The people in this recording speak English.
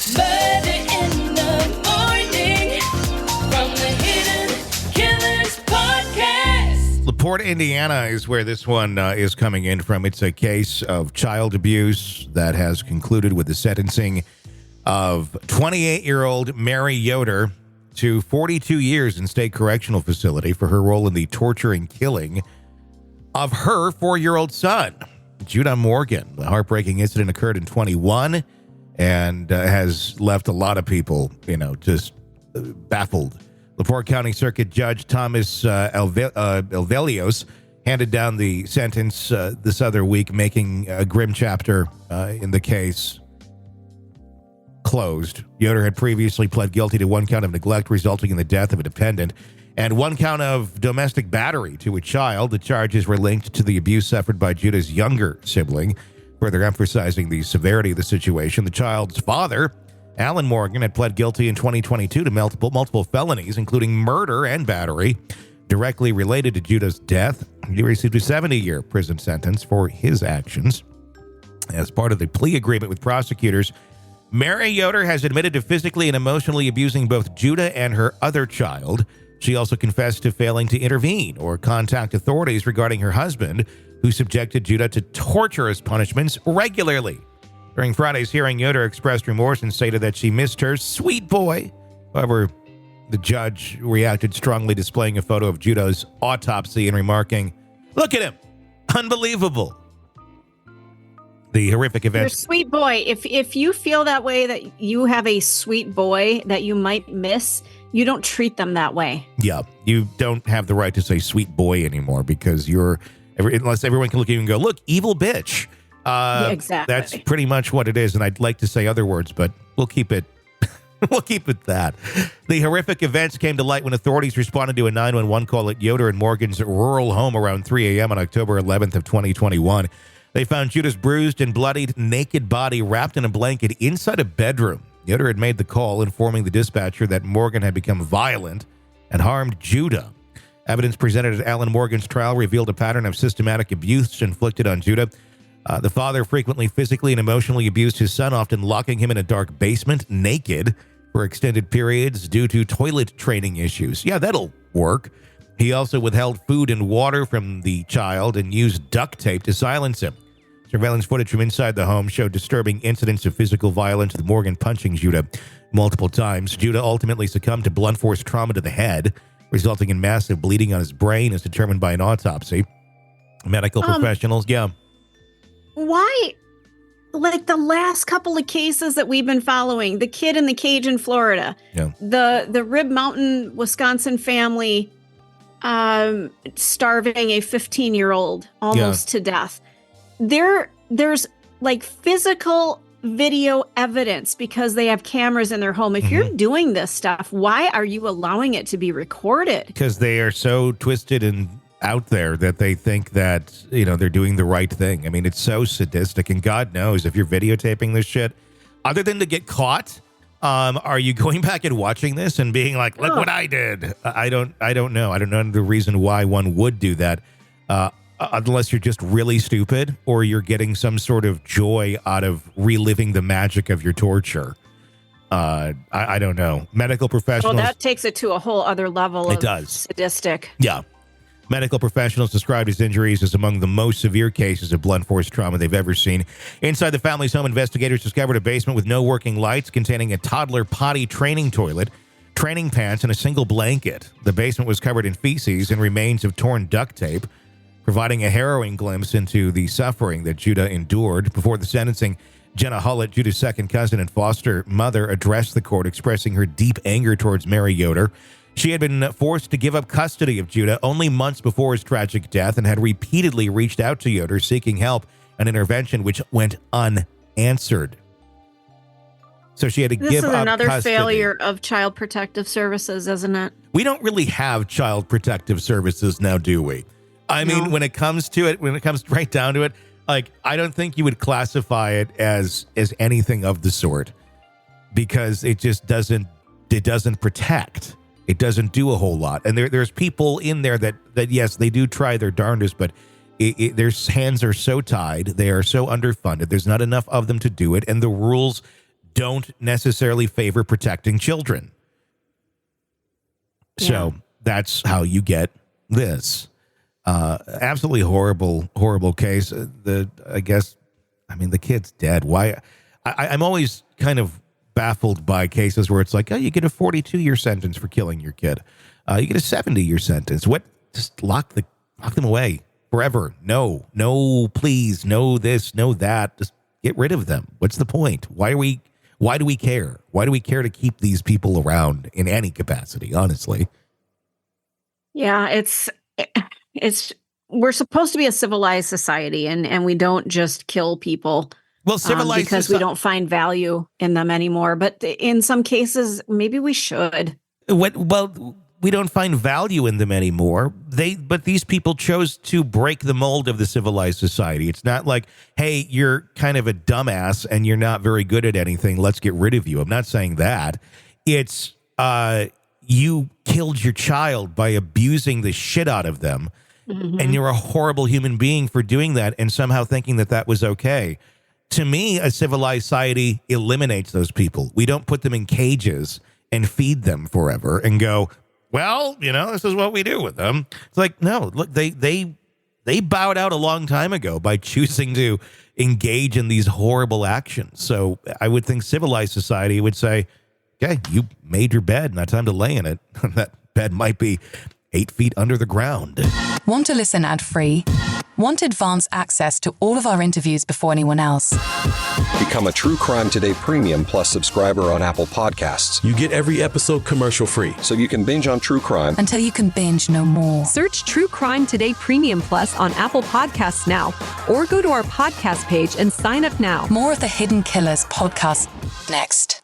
Murder in the morning from the Hidden Killers podcast. LaPorte, Indiana is where this one is coming in from. It's a case of child abuse that has concluded with the sentencing of 28-year-old Mary Yoder to 42 years in state correctional facility for her role in the torture and killing of her 4-year-old son, Judah Morgan. The heartbreaking incident occurred in 2021 and has left a lot of people, just baffled. LaPorte County Circuit Judge Thomas Alevizos handed down the sentence this other week, making a grim chapter in the case closed. Yoder had previously pled guilty to one count of neglect resulting in the death of a dependent and one count of domestic battery to a child. The charges were linked to the abuse suffered by Judah's younger sibling, further emphasizing the severity of the situation. The child's father, Alan Morgan, had pled guilty in 2022 to multiple felonies, including murder and battery, directly related to Judah's death. He received a 70-year prison sentence for his actions. As part of the plea agreement with prosecutors, Mary Yoder has admitted to physically and emotionally abusing both Judah and her other child. She also confessed to failing to intervene or contact authorities regarding her husband, who subjected Judah to torturous punishments regularly. During Friday's hearing, Yoder expressed remorse and stated that she missed her sweet boy. However, the judge reacted strongly, displaying a photo of Judah's autopsy and remarking, "Look at him. Unbelievable." The horrific events. Your sweet boy. If you feel that way, that you have a sweet boy that you might miss, you don't treat them that way. Yeah, you don't have the right to say sweet boy anymore because unless everyone can look at you and go, "Look, evil bitch." Exactly. That's pretty much what it is. And I'd like to say other words, but we'll keep it. We'll keep it that. The horrific events came to light when authorities responded to a 911 call at Yoder and Morgan's rural home around 3 a.m. on October 11th of 2021. They found Judah's bruised and bloodied naked body wrapped in a blanket inside a bedroom. Yoder had made the call, informing the dispatcher that Morgan had become violent and harmed Judah. Evidence presented at Alan Morgan's trial revealed a pattern of systematic abuse inflicted on Judah. The father frequently physically and emotionally abused his son, often locking him in a dark basement naked for extended periods due to toilet training issues. Yeah, that'll work. He also withheld food and water from the child and used duct tape to silence him. Surveillance footage from inside the home showed disturbing incidents of physical violence, with Morgan punching Judah multiple times. Judah ultimately succumbed to blunt force trauma to the head, resulting in massive bleeding on his brain, as determined by an autopsy. Medical professionals, Why? Like the last couple of cases that we've been following, the kid in the cage in Florida, the Rib Mountain, Wisconsin family starving a 15-year-old almost to death. There's like physical video evidence because they have cameras in their home. If you're doing this stuff, why are you allowing it to be recorded? Because they are so twisted and out there that they think that, they're doing the right thing. I mean, it's so sadistic, and God knows if you're videotaping this shit, other than to get caught, are you going back and watching this and being like, look what I did? I don't know. I don't know the reason why one would do that. Unless you're just really stupid or you're getting some sort of joy out of reliving the magic of your torture. I don't know. Medical professionals. Well, that takes it to a whole other level. It does. Sadistic. Yeah. Medical professionals described his injuries as among the most severe cases of blunt force trauma they've ever seen. Inside the family's home, investigators discovered a basement with no working lights containing a toddler potty training toilet, training pants, and a single blanket. The basement was covered in feces and remains of torn duct tape, providing a harrowing glimpse into the suffering that Judah endured. Before the sentencing, Jenna Hullett, Judah's second cousin and foster mother, addressed the court, expressing her deep anger towards Mary Yoder. She had been forced to give up custody of Judah only months before his tragic death and had repeatedly reached out to Yoder seeking help and intervention, which went unanswered. So she had to give up custody. This is another failure of Child Protective Services, isn't it? We don't really have Child Protective Services now, do we? I mean, when it comes right down to it, like, I don't think you would classify it as anything of the sort, because it just doesn't protect. It doesn't do a whole lot. And there's people in there that yes, they do try their darndest, but their hands are so tied. They are so underfunded. There's not enough of them to do it. And the rules don't necessarily favor protecting children. So that's how you get this. Absolutely horrible case. The kid's dead. Why? I'm always kind of baffled by cases where it's like, oh, you get a 42-year sentence for killing your kid. You get a 70-year sentence. What? Just lock them away forever. No, please, no this, no that. Just get rid of them. What's the point? Why do we care? Why do we care to keep these people around in any capacity, honestly? Yeah, it's we're supposed to be a civilized society, and we don't just kill people. Well, civilized because we don't find value in them anymore. But in some cases, maybe we should. Well, we don't find value in them anymore. But these people chose to break the mold of the civilized society. It's not like, hey, you're kind of a dumbass and you're not very good at anything. Let's get rid of you. I'm not saying that. It's you killed your child by abusing the shit out of them. Mm-hmm. And you're a horrible human being for doing that and somehow thinking that was okay. To me, a civilized society eliminates those people. We don't put them in cages and feed them forever and go, well, this is what we do with them. It's like, no, look, they bowed out a long time ago by choosing to engage in these horrible actions. So I would think civilized society would say, okay, you made your bed, now time to lay in it. That bed might be 8 feet under the ground. Want to listen ad-free? Want advanced access to all of our interviews before anyone else? Become a True Crime Today Premium Plus subscriber on Apple Podcasts. You get every episode commercial-free. So you can binge on true crime until you can binge no more. Search True Crime Today Premium Plus on Apple Podcasts now, or go to our podcast page and sign up now. More of the Hidden Killers podcast next.